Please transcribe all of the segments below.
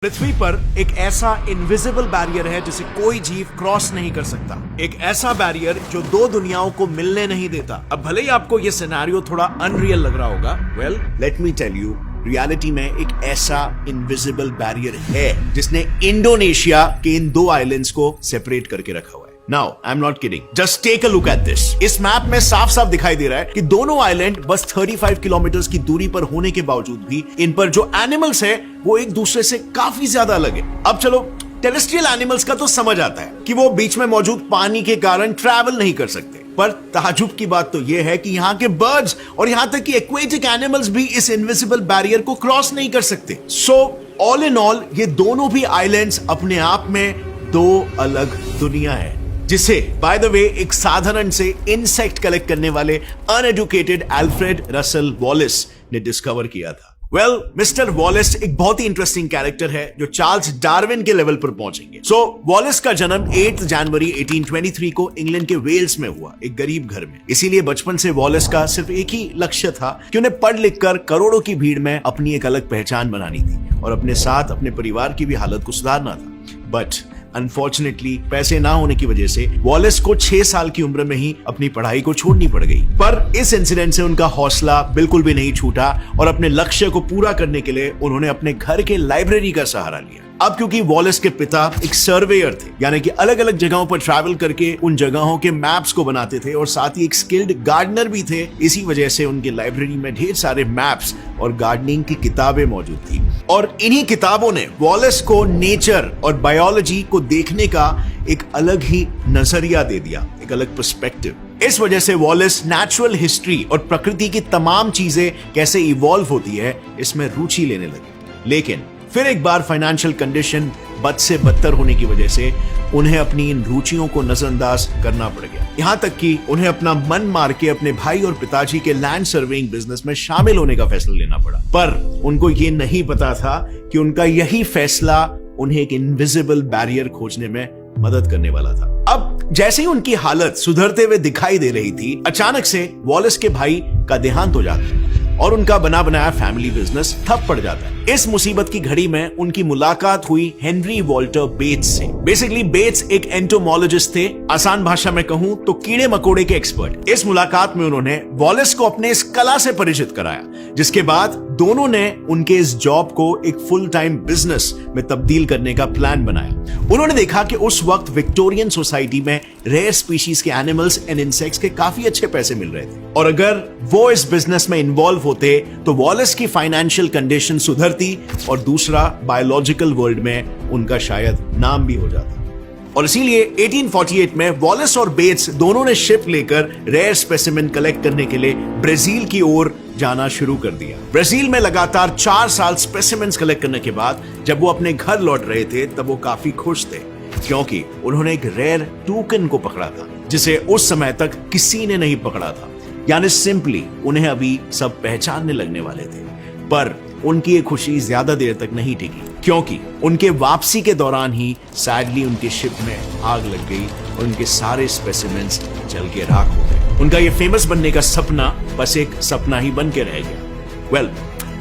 पृथ्वी पर एक ऐसा इनविजिबल बैरियर है जिसे कोई जीव क्रॉस नहीं कर सकता। एक ऐसा बैरियर जो दो दुनियाओं को मिलने नहीं देता। अब भले ही आपको ये सिनेरियो थोड़ा अनरियल लग रहा होगा, well let me tell you, reality में एक ऐसा इनविजिबल बैरियर है जिसने इंडोनेशिया के इन दो आइलैंड्स को सेपरेट करके रखा हुआ है। Now, I'm not kidding. Just take a look at this. इस मैप में साफ साफ दिखाई दे रहा है कि दोनों आइलैंड बस 35 किलोमीटर की दूरी पर होने के बावजूद भी इन पर जो एनिमल्स है वो एक दूसरे से काफी ज्यादा अलग है। अब चलो टेरेस्ट्रियल एनिमल्स का तो समझ आता है कि वो बीच में मौजूद पानी के कारण ट्रैवल नहीं कर सकते, पर ताजुब की बात तो यह है कि यहाँ के बर्ड्स और यहाँ तक कि एक्वेटिक एनिमल्स भी इस इनविजिबल बैरियर को क्रॉस नहीं कर सकते। सो ऑल इन ऑल ये दोनों भी आइलैंड्स अपने आप में दो अलग दुनिया है, जिसे बाय द वे एक साधारण से इंसेक्ट कलेक्ट करने वाले अनएजुकेटेड अल्फ्रेड रसल वॉलिस ने डिस्कवर किया था। वेल, मिस्टर वॉलिस एक बहुत ही इंटरेस्टिंग कैरेक्टर है जो चार्ल्स डार्विन के लेवल पर पहुंचेंगे। वॉलिस का जन्म 8 जनवरी 1823 को इंग्लैंड के वेल्स में हुआ, एक गरीब घर में। इसीलिए बचपन से वॉलिस का सिर्फ एक ही लक्ष्य था कि उन्हें पढ़ लिख कर करोड़ों की भीड़ में अपनी एक अलग पहचान बनानी थी और अपने साथ अपने परिवार की भी हालत को सुधारना था। बट अनफॉर्चुनेटली पैसे ना होने की वजह से वॉलिस को 6 साल की उम्र में ही अपनी पढ़ाई को छोड़नी पड़ गई। पर इस इंसिडेंट से उनका हौसला बिल्कुल भी नहीं छूटा और अपने लक्ष्य को पूरा करने के लिए उन्होंने अपने घर के लाइब्रेरी का सहारा लिया। अब क्योंकि वॉलिस के पिता एक सर्वेयर थे, यानी कि अलग अलग जगहों पर ट्रैवल करके उन जगहों के मैप्स को बनाते थे और साथ ही एक स्किल्ड गार्डनर भी थे, इसी वजह से उनके लाइब्रेरी में ढेर सारे मैप्स और गार्डनिंग की किताबें मौजूद थी। और इन्हीं किताबों ने वॉलिस को नेचर और बायोलॉजी को देखने का एक अलग ही नजरिया दे दिया, एक अलग पर्सपेक्टिव। इस वजह से वॉलिस नेचुरल हिस्ट्री और प्रकृति की तमाम चीजें कैसे इवॉल्व होती है इसमें रुचि लेने लगे। लेकिन फिर एक बार फाइनेंशियल कंडीशन बद से बदतर होने की वजह से उन्हें अपनी इन रुचियों को नजरअंदाज करना पड़ गया। यहाँ तक कि उन्हें अपना मन मार के अपने भाई और पिताजी के लैंड सर्वेइंग बिजनेस में शामिल होने का फैसला लेना पड़ा। पर उनको ये नहीं पता था कि उनका यही फैसला उन्हें एक इनविजिबल बैरियर खोजने में मदद करने वाला था। अब जैसे ही उनकी हालत सुधरते हुए दिखाई दे रही थी, अचानक से वॉलिस के भाई का देहांत हो जाता है और उनका बना बनाया फैमिली बिजनेस ठप पड़ जाता है। इस मुसीबत की घड़ी में उनकी मुलाकात हुई हेनरी वॉल्टर बेट्स से। बेसिकली बेट्स एक एंटोमोलॉजिस्ट थे, आसान भाषा में कहूं तो कीड़े मकोड़े के एक्सपर्ट। इस मुलाकात में उन्होंने वॉलिस को अपने इस कला से परिचित कराया, जिसके बाद दोनों ने उनके इस जॉब को एक फुल टाइम बिजनेस में तब्दील करने का प्लान बनाया। उन्होंने देखा कि उस वक्त विक्टोरियन सोसाइटी में रेयर स्पीशीज के एनिमल्स एंड इंसेक्ट्स के काफी अच्छे पैसे मिल रहे थे और अगर वो इस बिजनेस में इन्वॉल्व होते तो वॉलिस की फाइनेंशियल कंडीशन सुधरती और दूसरा बायोलॉजिकल वर्ल्ड में उनका शायद नाम भी हो जाता। और इसीलिए 1848 में वॉलिस और बेट्स दोनों ने शिप लेकर रेयर स्पेसिमेन कलेक्ट करने के लिए ब्राजील की ओर जाना शुरू कर दिया। ब्राजील में लगातार 4 साल स्पेसिमेन्स कलेक्ट करने के बाद जब वो अपने घर लौट रहे थे तब वो काफी खुश थे, क्योंकि उन्होंने एक रेयर टूकन को पकड़ा था जिसे उस समय तक किसी ने नहीं पकड़ा था। यानी सिंपली उन्हें अभी सब पहचानने लगने वाले थे। पर उनकी ये खुशी ज्यादा देर तक नहीं टिकी, क्योंकि उनके वापसी के दौरान ही सैडली उनके शिप में आग लग गई और उनके सारे स्पेसिमेंस जल के राख हो गए। उनका ये फेमस बनने का सपना बस एक सपना ही बन के रह गया। वेल,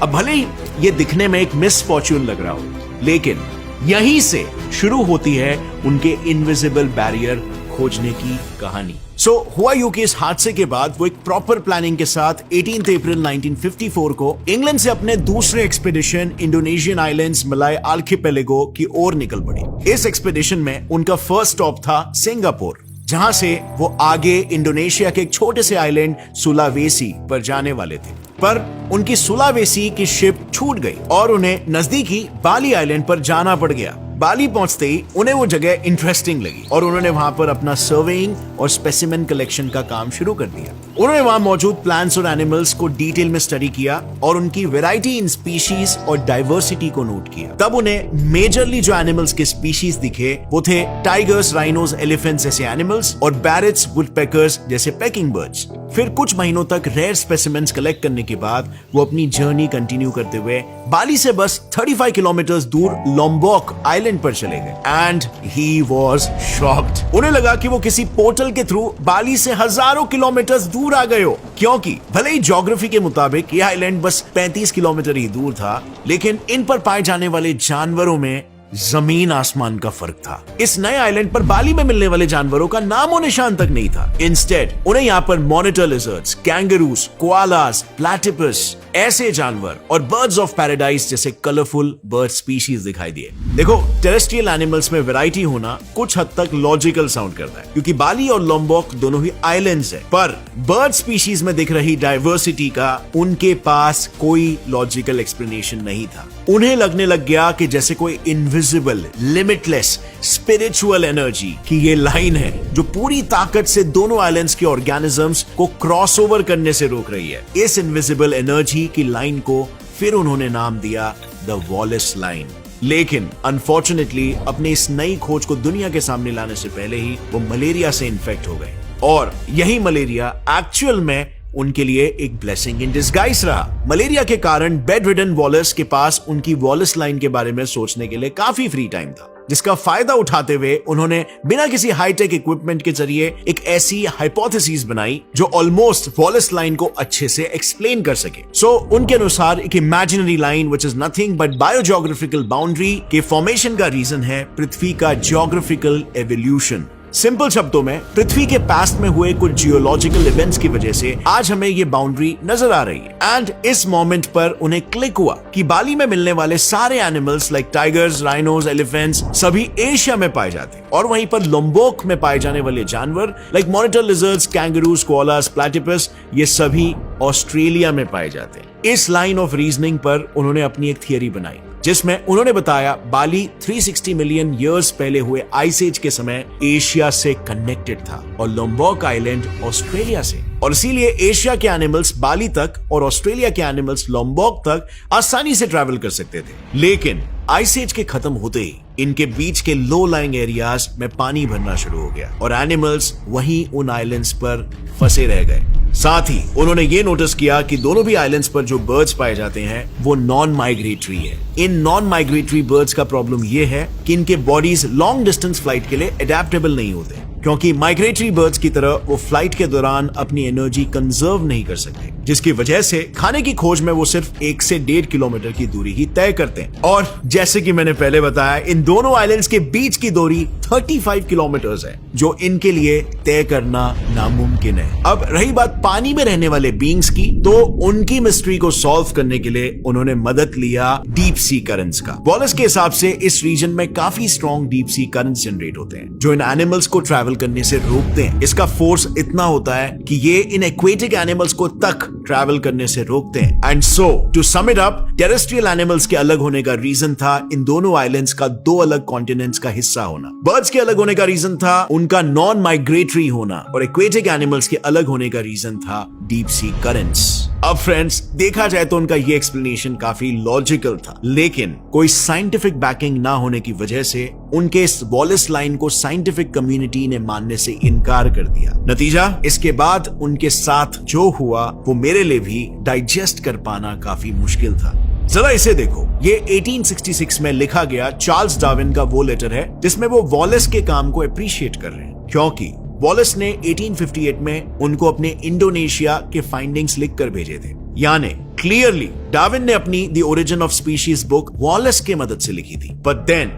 अब भले ही ये दिखने में एक मिसफॉर्च्यून लग रहा हो, लेकिन यहीं से शुरू होती है उनके इनविजिबल बैरियर खोजने की कहानी। हुआ यूं कि इस हादसे के बाद वो एक प्रॉपर प्लानिंग के साथ 18 अप्रैल 1954 को इंग्लैंड से अपने दूसरे एक्सपेडिशन इंडोनेशियन आइलैंड्स मलाय आर्किपेलागो की ओर निकल पड़ी। इस एक्सपेडिशन में उनका फर्स्ट स्टॉप था सिंगापुर, जहां से वो आगे इंडोनेशिया के एक छोटे से आइलैंड सुलावेसी पर जाने वाले थे। पर उनकी सुलावेसी की शिप छूट गई और उन्हें नजदीकी बाली आइलैंड पर जाना पड़ गया। बाली पहुंचते ही उन्हें वो जगह इंटरेस्टिंग लगी और उन्होंने वहां पर अपना सर्वेइंग और स्पेसिमेन कलेक्शन का काम शुरू कर दिया। उन्होंने वहां मौजूद प्लांट्स और एनिमल्स को डिटेल में स्टडी किया और उनकी वैरायटी इन स्पीशीज और डाइवर्सिटी को नोट किया। तब उन्हें मेजरली जो एनिमल्स के स्पीशीज दिखे वो थे टाइगर्स, राइनोस, एलिफेंट्स जैसे एनिमल्स और बैरेट्स, वुडपेकर्स जैसे पेकिंग बर्ड्स। फिर कुछ महीनों तक रेयर स्पेसिमेन्स कलेक्ट करने के बाद वो अपनी जर्नी कंटिन्यू करते हुए बाली से बस 35 किलोमीटर दूर लोम्बोक आइलैंड पर चले गए। And he was shocked. उन्हें लगा कि वो किसी पोर्टल पोर्टल के थ्रू बाली से हजारों किलोमीटर दूर आ गए हो, क्योंकि भले ही ज्योग्राफी के मुताबिक यह आइलैंड बस 35 किलोमीटर ही दूर था, लेकिन इन पर पाए जाने वाले जानवरों में जमीन आसमान का फर्क था। इस नए आइलैंड पर बाली में मिलने वाले जानवरों का नामो निशान तक नहीं था। इंस्टेड उन्हें यहाँ पर monitor lizards, kangaroos, koalas, platypus, ऐसे जानवर और बर्ड्स ऑफ पैराडाइज जैसे कलरफुल बर्ड स्पीशीज दिखाई दिए। देखो, टेरेस्ट्रियल एनिमल्स में वैरायटी होना कुछ हद तक लॉजिकल साउंड करता है, क्योंकि बाली और लोम्बोक दोनों ही आइलैंड्स हैं, पर बर्ड स्पीशीज में दिख रही डाइवर्सिटी का उनके पास कोई लॉजिकल एक्सप्लेनेशन नहीं था। उन्हें लगने लग गया कि जैसे कोई इनविजिबल, लिमिटलेस, स्पिरिचुअल एनर्जी की ये लाइन है जो पूरी ताकत से दोनों आइलैंड्स के ऑर्गेनिजम्स को क्रॉसओवर करने से रोक रही है। इस इनविजिबल एनर्जी की लाइन को फिर उन्होंने नाम दिया द वॉलेस लाइन। लेकिन अनफॉर्चुनेटली अपनी इस नई खोज को दुनिया के सामने लाने से पहले ही वो मलेरिया से इन्फेक्ट हो गए, और यही मलेरिया एक्चुअल में उनके लिए एक ब्लेसिंग इन डिस्गाइज रहा। मलेरिया के कारण बेड रिडन वॉलेस के पास उनकी वॉलेस लाइन के बारे में सोचने के लिए काफी फ्री टाइम था, जिसका फायदा उठाते हुए उन्होंने बिना किसी हाईटेक इक्विपमेंट के जरिए एक ऐसी हाइपोथेसिस बनाई जो ऑलमोस्ट वॉलेस लाइन को अच्छे से एक्सप्लेन कर सके। सो उनके अनुसार एक imaginary line which is nothing but biogeographical boundary के फॉर्मेशन का रीजन है पृथ्वी का जियोग्राफिकल एवोल्यूशन। सिंपल शब्दों में, पृथ्वी के पास्ट में हुए कुछ जियोलॉजिकल इवेंट्स की वजह से आज हमें ये बाउंड्री नजर आ रही है। एंड इस मोमेंट पर उन्हें क्लिक हुआ कि बाली में मिलने वाले सारे animals like tigers, rhinos, elephants सभी एशिया में पाए जाते हैं, और वहीं पर लोम्बोक में पाए जाने वाले जानवर like monitor lizards, kangaroos, koalas, platypus ये सभी ऑस्ट्रेलिया में पाए जाते हैं। इस लाइन ऑफ रीजनिंग पर उन्होंने अपनी एक थियरी बनाई, जिसमें उन्होंने बताया बाली 360 मिलियन ईयर्स पहले हुए आइस एज के समय एशिया से कनेक्टेड था और लोम्बोक आइलैंड ऑस्ट्रेलिया से, और इसीलिए एशिया के एनिमल्स बाली तक और ऑस्ट्रेलिया के एनिमल्स लोम्बोक तक आसानी से ट्रैवल कर सकते थे। लेकिन आइस एज के खत्म होते ही इनके बीच के लो लाइंग एरियाज में पानी भरना शुरू हो गया और एनिमल्स वहीं उन आइलैंड्स पर फंसे रह गए। साथ ही उन्होंने ये नोटिस किया कि दोनों भी आइलैंड्स पर जो बर्ड्स पाए जाते हैं वो नॉन माइग्रेटरी है। इन नॉन माइग्रेटरी बर्ड्स का प्रॉब्लम ये है कि इनके बॉडीज लॉन्ग डिस्टेंस फ्लाइट के लिए अडेप्टेबल नहीं होते, क्योंकि माइग्रेटरी बर्ड्स की तरह वो फ्लाइट के दौरान अपनी एनर्जी कंजर्व नहीं कर सकते, जिसकी वजह से खाने की खोज में वो सिर्फ 1 से 1.5 किलोमीटर की दूरी ही तय करते हैं। और जैसे कि मैंने पहले बताया, इन दोनों आइलैंड्स के बीच की दूरी 35 किलोमीटर है, जो इनके लिए तय करना नामुमकिन है। अब रही बात पानी में रहने वाले बींग्स की, तो उनकी मिस्ट्री को सॉल्व करने के लिए उन्होंने मदद लिया डीप सी करंट्स का। वॉलेस के हिसाब से इस रीजन में काफी strong deep sea currents generate होते हैं, जो इन एनिमल्स को ट्रैवल करने से रोकते हैं। इसका फोर्स इतना होता है कि ये इन एक्वेटिक एनिमल्स को तक ट्रैवल करने से रोकते हैं। And so to sum it up, terrestrial animals के अलग होने का रीजन था इन दोनों आइलैंड्स का 2 अलग कॉन्टिनेंट्स का हिस्सा होना। बर्ड्स के अलग होने का रीजन था उनका नॉन माइग्रेटरी होना, और एक्वेटिक एनिमल्स के अलग होने का रीजन था डीप सी करंट्स। अब फ्रेंड्स, देखा जाए तो उनका ये एक्सप्लेनेशन काफी लॉजिकल था, लेकिन कोई साइंटिफिक बैकिंग ना होने की वजह से उनके इस वॉलेस लाइन को साइंटिफिक कम्युनिटी ने मानने से इनकार कर दिया। नतीजा, इसके बाद उनके साथ जो हुआ वो मेरे लिए भी डाइजेस्ट कर पाना काफी मुश्किल था। जरा इसे देखो, ये 1866 में लिखा गया चार्ल्स डार्विन का वो लेटर है जिसमें वो वॉलेस के काम को अप्रिशिएट कर रहे हैं, क्योंकि वॉलेस ने 1858 में उनको अपने इंडोनेशिया के फाइंडिंग्स लिख कर भेजे थे। यानी क्लियरली डार्विन ने अपनी the origin of species book Wallace के मदद से लिखी थी। बट देन,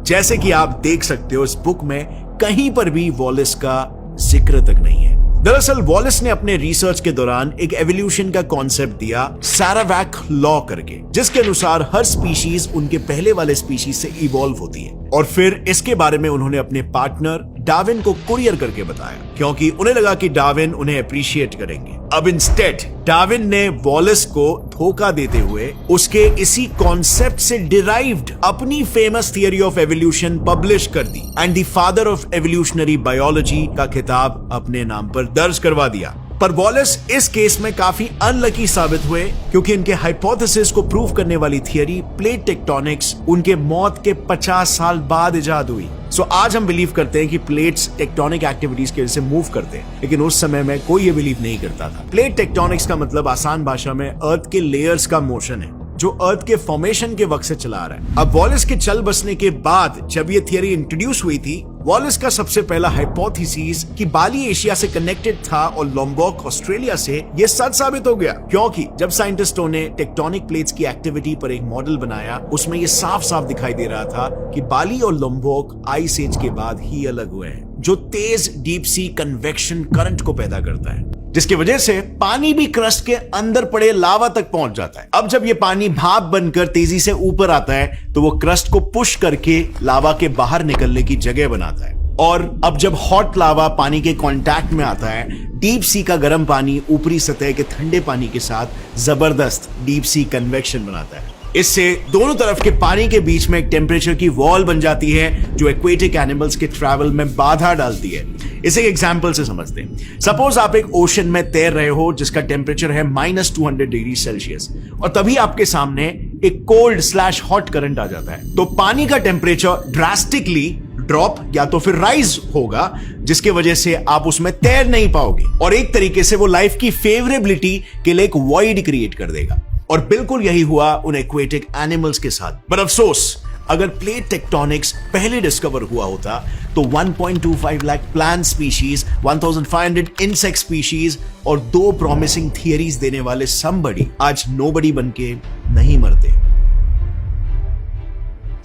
जैसे कि आप देख सकते हो, इस बुक में कहीं पर भी वॉलेस का जिक्र तक नहीं है। दरअसल वॉलेस ने अपने रिसर्च के दौरान एक एवोल्यूशन का कॉन्सेप्ट दिया सारावैक लॉ करके, जिसके अनुसार हर स्पीशीज उनके पहले वाले स्पीशीज से इवॉल्व होती है, और फिर इसके बारे में उन्होंने अपने पार्टनर डार्विन को कुरियर करके बताया, क्योंकि उन्हें लगा कि डार्विन उन्हें अप्रिशिएट करेंगे। अब इंस्टेड डार्विन ने वॉलेस को धोखा देते हुए उसके इसी कॉन्सेप्ट से डिराइव्ड अपनी famous theory of evolution publish कर दी and the father of evolutionary biology का खिताब अपने नाम पर दर्ज करवा दिया। पर वॉलेस इस केस में काफी अनलकी साबित हुए, क्योंकि इनके हाइपोथेसिस को प्रूव करने वाली थियरी प्लेट टेक्टोनिक्स उनके मौत के 50 साल बाद इजाद हुई। सो आज हम बिलीव करते हैं कि प्लेट्स टेक्टोनिक एक्टिविटीज की वजह से मूव करते हैं, लेकिन उस समय में कोई ये बिलीव नहीं करता था। प्लेट टेक्टोनिक्स का मतलब आसान भाषा में अर्थ के लेयर्स का मोशन है, जो अर्थ के फॉर्मेशन के वक्त से चला आ रहा है। अब वॉलेस के चल बसने के बाद जब ये थियरी इंट्रोड्यूस हुई थी, वॉलेस का सबसे पहला हाइपोथेसिस कि बाली एशिया से कनेक्टेड था और लोम्बोक ऑस्ट्रेलिया से, ये सच साबित हो गया, क्योंकि जब साइंटिस्टों ने टेक्टोनिक प्लेट्स की एक्टिविटी पर एक मॉडल बनाया, उसमें ये साफ साफ दिखाई दे रहा था कि बाली और लोम्बोक आइस एज के बाद ही अलग हुए हैं, जो तेज डीप सी कन्वेक्शन करंट को पैदा करता है, जिसकी वजह से पानी भी क्रस्ट के अंदर पड़े लावा तक पहुंच जाता है। अब जब ये पानी भाप बनकर तेजी से ऊपर आता है तो वो क्रस्ट को पुश करके लावा के बाहर निकलने की जगह बनाता है। और अब जब हॉट लावा पानी के कांटेक्ट में आता है, डीप सी का गर्म पानी ऊपरी सतह के ठंडे पानी के साथ जबरदस्त डीप सी कन्वेक्शन बनाता है। इससे दोनों तरफ के पानी के बीच में एक टेम्परेचर की वॉल बन जाती है, जो एक्वेटिक एनिमल्स के ट्रैवल में बाधा डालती है। इसे एक एग्जांपल से समझते हैं। सपोज आप एक ओशन में तैर रहे हो जिसका टेम्परेचर है -200 डिग्री सेल्सियस, और तभी आपके सामने एक कोल्ड स्लैश हॉट करंट आ जाता है, तो पानी का टेम्परेचर ड्रास्टिकली ड्रॉप या तो फिर राइज होगा, जिसके वजह से आप उसमें तैर नहीं पाओगे, और एक तरीके से वो लाइफ की फेवरेबिलिटी के लिए एक वॉइड क्रिएट कर देगा। और बिल्कुल यही हुआ उन एक्वेटिक एनिमल्स के साथ। पर अफसोस, अगर प्लेट टेक्टोनिक्स पहले डिस्कवर हुआ होता तो 1.25 lakh plant species, 1500 insect species और 2 प्रॉमिसिंग थियरीज देने वाले समबडी आज नोबडी बनके नहीं मरते।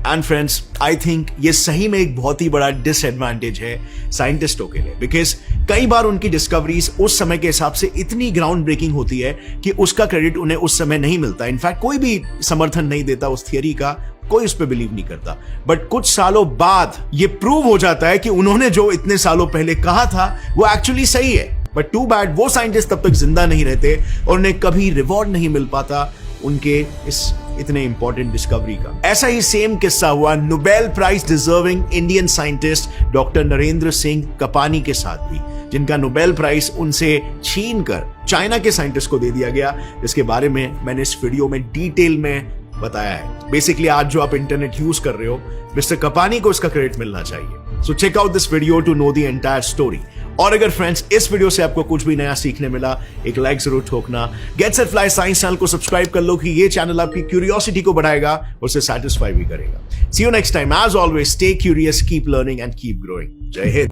एंड फ्रेंड्स, आई थिंक ये सही में एक बहुत ही बड़ा डिसएडवांटेज है साइंटिस्टों के लिए, बिकॉज कई बार उनकी डिस्कवरीज उस समय के हिसाब से इतनी ग्राउंड ब्रेकिंग होती है कि उसका क्रेडिट उन्हें उस समय नहीं मिलता। इनफैक्ट कोई भी समर्थन नहीं देता उस थियरी का, कोई उस पर बिलीव नहीं करता। बट कुछ सालों बाद ये प्रूव हो जाता है कि उन्होंने जो इतने सालों पहले कहा था वो एक्चुअली सही है। बट टू बैड, वो साइंटिस्ट तब तक जिंदा नहीं रहते और उन्हें कभी रिवॉर्ड नहीं मिल पाता उनके इस इतने इंपॉर्टेंट डिस्कवरी का। ऐसा ही सेम किस्सा हुआ Nobel prize deserving Indian scientist doctor Narendra Singh Kapany के साथ भी, जिनका नोबेल प्राइज उनसे छीन कर चाइना के साइंटिस्ट को दे दिया गया, जिसके बारे में मैंने इस वीडियो में डिटेल में बताया है। बेसिकली आज जो आप इंटरनेट यूज कर रहे हो, मिस्टर कपानी को इसका क्रेडिट मिलना चाहिए। So check out this video to know the entire story. और अगर फ्रेंड्स इस वीडियो से आपको कुछ भी नया सीखने मिला, एक लाइक जरूर ठोकना। Get set fly science channel को सब्सक्राइब कर लो कि ये चैनल आपकी क्यूरियोसिटी को बढ़ाएगा और उसे सेटिस्फाई भी करेगा। See you next time. As always, stay curious, keep learning and keep growing. जय हिंद।